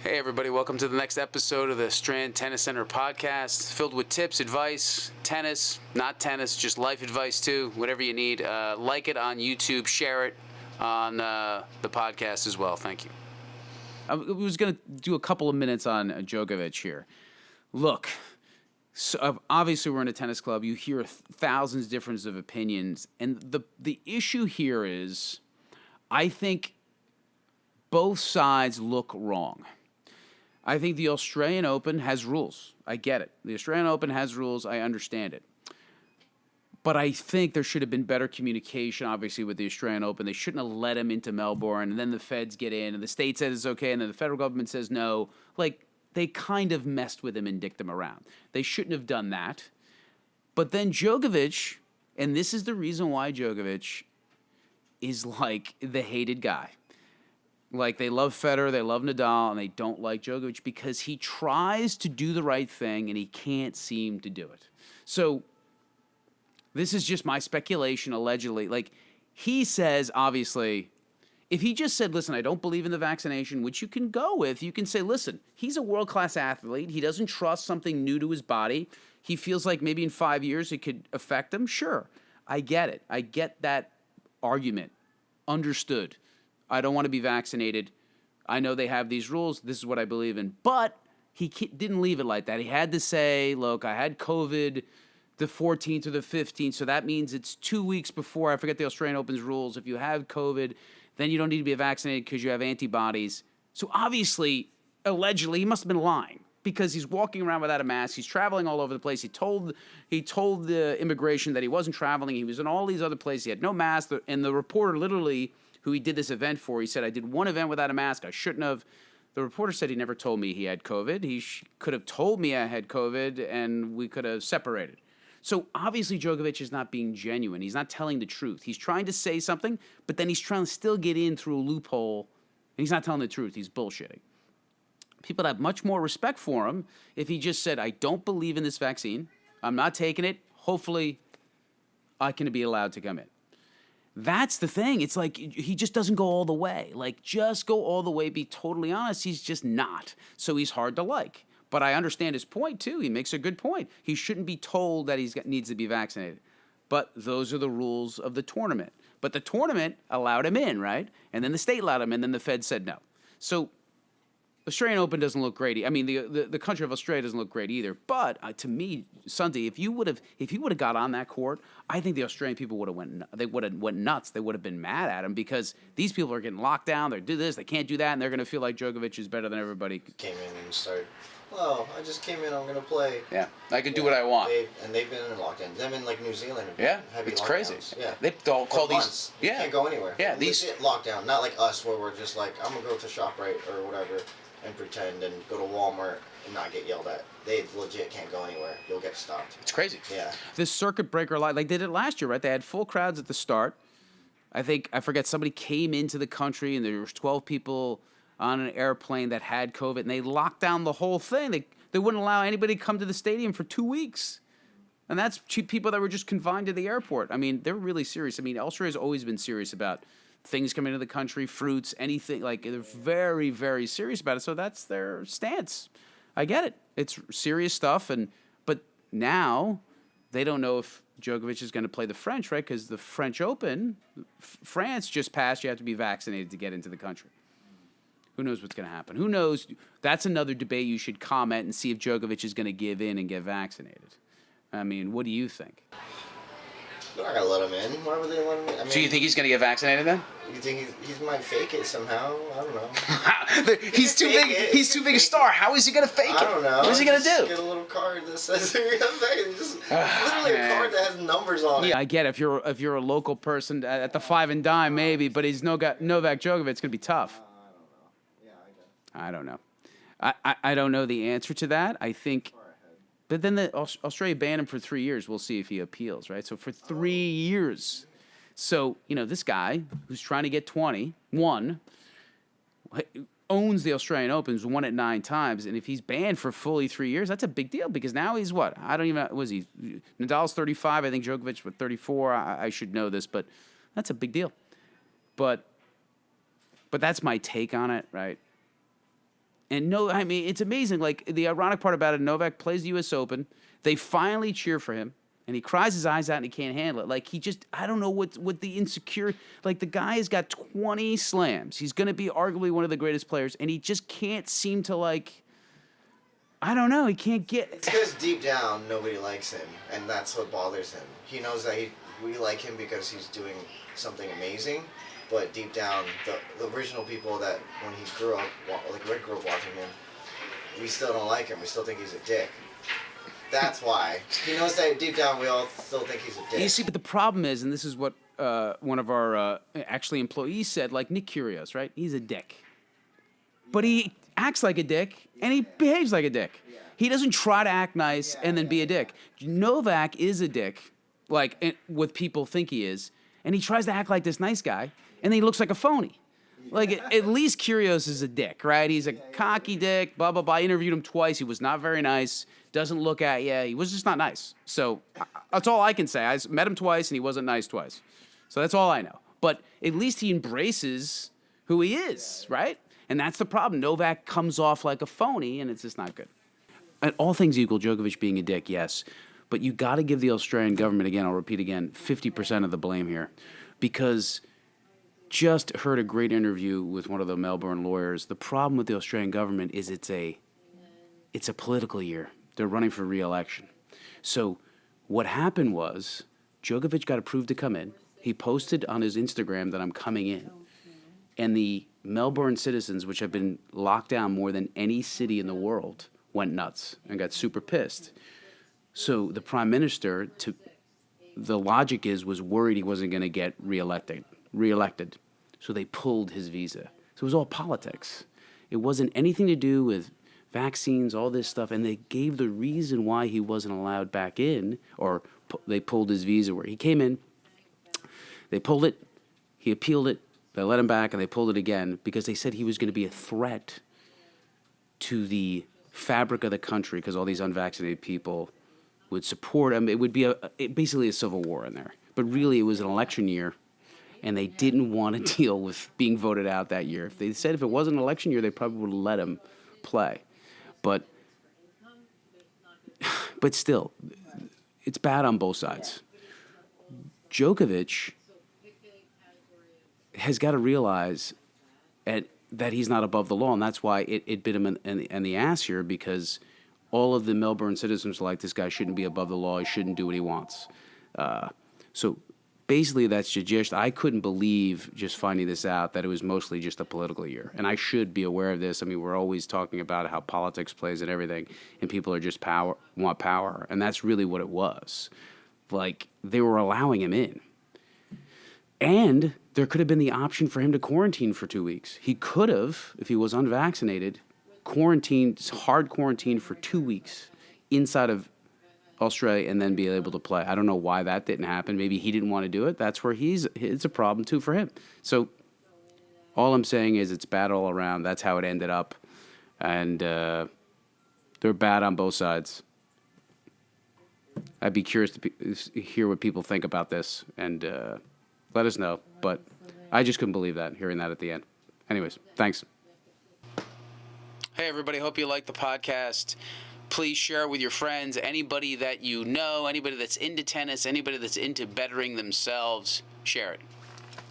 Hey everybody, welcome to the next episode of the Strand Tennis Center podcast, filled with tips, advice, tennis, not tennis, just life advice too, whatever you need. Like it on YouTube, share it on the podcast as well. Thank you. I was going to do a couple of minutes on Djokovic here. Look, so obviously we're in a tennis club. You hear thousands different of opinions, and the issue here is, I think both sides look wrong. I think the Australian Open has rules. I get it. The Australian Open has rules. I understand it. But I think there should have been better communication, obviously, with the Australian Open. They shouldn't have let him into Melbourne, and then the feds get in, and the state says it's okay, and then the federal government says no. Like, they kind of messed with him and dicked him around. They shouldn't have done that. But then Djokovic, and this is the reason why Djokovic is like the hated guy. Like, they love Federer, they love Nadal, and they don't like Djokovic because he tries to do the right thing and he can't seem to do it. So this is just my speculation, allegedly. Like, he says, obviously, if he just said, listen, I don't believe in the vaccination, which you can go with, you can say, listen, he's a world-class athlete. He doesn't trust something new to his body. He feels like maybe in 5 years it could affect him. Sure, I get it. I get that argument. Understood. I don't want to be vaccinated. I know they have these rules. This is what I believe in. But he didn't leave it like that. He had to say, look, I had COVID the 14th or the 15th, so that means it's 2 weeks before. I forget the Australian Open's rules. If you have COVID, then you don't need to be vaccinated because you have antibodies. So obviously, allegedly, he must have been lying because he's walking around without a mask. He's traveling all over the place. He told the immigration that he wasn't traveling. He was in all these other places. He had no mask. And the reporter literally, who he did this event for, he said, I did one event without a mask. I shouldn't have. The reporter said he never told me he had COVID. He could have told me I had COVID, and we could have separated. So obviously Djokovic is not being genuine. He's not telling the truth. He's trying to say something, but then he's trying to still get in through a loophole, and he's not telling the truth. He's bullshitting. People would have much more respect for him if he just said, I don't believe in this vaccine. I'm not taking it. Hopefully I can be allowed to come in. That's the thing. It's like he just doesn't go all the way. Like, just go all the way, be totally honest. He's just not. So he's hard to like. But I understand his point, too. He makes a good point. He shouldn't be told that he needs to be vaccinated. But those are the rules of the tournament. But the tournament allowed him in, right? And then the state allowed him in, and then the Fed said no. So Australian Open doesn't look great. I mean, the country of Australia doesn't look great either. But to me, Sunday, if he would have got on that court, I think the Australian people would have went nuts. They would have been mad at him because these people are getting locked down. They do this, they can't do that, and they're going to feel like Djokovic is better than everybody. Came in and started, well, I just came in, I'm going to play. Yeah, I can do what I want. They've been in lockdown. Them in like New Zealand. Yeah, heavy it's lockdowns. crazy. Yeah, they all call these. You can't go anywhere. Yeah, these lockdown. Not like us where we're just like, I'm going to go to ShopRite or whatever and pretend and go to Walmart and not get yelled at. They legit can't go anywhere. You'll get stopped. It's crazy. Yeah. This circuit breaker light, like they did it last year, right? They had full crowds at the start. I forget, somebody came into the country and there was 12 people on an airplane that had COVID, and they locked down the whole thing. They wouldn't allow anybody to come to the stadium for 2 weeks. And that's people that were just confined to the airport. I mean, they're really serious. I mean, Australia's always been serious about things coming into the country, fruits, anything. Like, they're very, very serious about it. So that's their stance. I get it. It's serious stuff. But now they don't know if Djokovic is going to play the French, right? Because the French Open, France just passed. You have to be vaccinated to get into the country. Who knows what's going to happen? Who knows? That's another debate you should comment and see if Djokovic is going to give in and get vaccinated. I mean, what do you think? They're not going to let him in. Why would they let him in? I mean, So you think he's going to get vaccinated then? You think he might fake it somehow? I don't know. He's too big. He's too big a star. How is he going to fake it? I don't know. What is he going to do? Get a little card that says you're vaccinated. Just literally a card that has numbers on it. Yeah, I get it. If you're a local person at the five and dime, maybe, but he's Novak Djokovic. It's going to be tough. I don't know. I don't know the answer to that. I think, but then Australia banned him for 3 years. We'll see if he appeals, right? So for 3 years. So, this guy who's trying to get 21 owns the Australian Opens, won it 9 times. And if he's banned for fully 3 years, that's a big deal because now he's what? I don't even know. Was he? Nadal's 35. I think Djokovic was 34. I should know this, but that's a big deal. But that's my take on it, right? And no, I mean, it's amazing. Like, the ironic part about it, Novak plays the U.S. Open. They finally cheer for him, and he cries his eyes out, and he can't handle it. Like, he just, I don't know what the insecure, like, the guy has got 20 slams. He's going to be arguably one of the greatest players, and he just can't seem to, like, I don't know. He can't get. It's because deep down, nobody likes him, and that's what bothers him. He knows that we like him because he's doing something amazing, but deep down, the original people that when he grew up, like Rick grew up watching him, we still don't like him. We still think he's a dick. That's why. He knows that deep down we all still think he's a dick. You see, but the problem is, and this is what one of our actually employees said, like Nick Kyrgios, right? He's a dick. But he acts like a dick, and he behaves like a dick. He doesn't try to act nice and then be a dick. Novak is a dick, like what people think he is, and he tries to act like this nice guy, and then he looks like a phony. Like, at least Kyrgios is a dick, right? He's a cocky dick, blah, blah, blah. I interviewed him twice. He was not very nice. Doesn't look at you. He was just not nice. So that's all I can say. I met him twice, and he wasn't nice twice. So that's all I know. But at least he embraces who he is, right? And that's the problem. Novak comes off like a phony, and it's just not good. And all things equal, Djokovic being a dick, yes. But you got to give the Australian government, again, I'll repeat again, 50% of the blame here. Because just heard a great interview with one of the Melbourne lawyers. The problem with the Australian government is it's a political year. They're running for re-election. So what happened was Djokovic got approved to come in. He posted on his Instagram that I'm coming in. And the Melbourne citizens, which have been locked down more than any city in the world, went nuts and got super pissed. So the prime minister, the logic was worried he wasn't going to get reelected. So they pulled his visa. So it was all politics. It wasn't anything to do with vaccines, all this stuff, and they gave the reason why he wasn't allowed back in, or they pulled his visa where he came in. They pulled it, he appealed it, they let him back, and they pulled it again because they said he was going to be a threat to the fabric of the country because all these unvaccinated people would support him. It would be basically a civil war in there. But really, it was an election year, and they didn't want to deal with being voted out that year. If they said if it wasn't an election year, they probably would have let him play. But still, it's bad on both sides. Djokovic has got to realize that he's not above the law, and that's why it bit him in the ass here, because all of the Melbourne citizens are like, this guy shouldn't be above the law, he shouldn't do what he wants. So basically that's just, I couldn't believe just finding this out, that it was mostly just a political year. And I should be aware of this. I mean, we're always talking about how politics plays and everything, and people are just want power. And that's really what it was. Like, they were allowing him in. And there could have been the option for him to quarantine for 2 weeks. He could have, if he was unvaccinated, hard quarantine for 2 weeks inside of Australia and then be able to play. I don't know why that didn't happen. Maybe he didn't want to do it. That's where it's a problem too for him. So all I'm saying is it's bad all around. That's how it ended up. And they're bad on both sides. I'd be curious to hear what people think about this, and let us know. But I just couldn't believe that, hearing that at the end. Anyways, thanks. Hey, everybody. Hope you like the podcast. Please share it with your friends, anybody that you know, anybody that's into tennis, anybody that's into bettering themselves. Share it.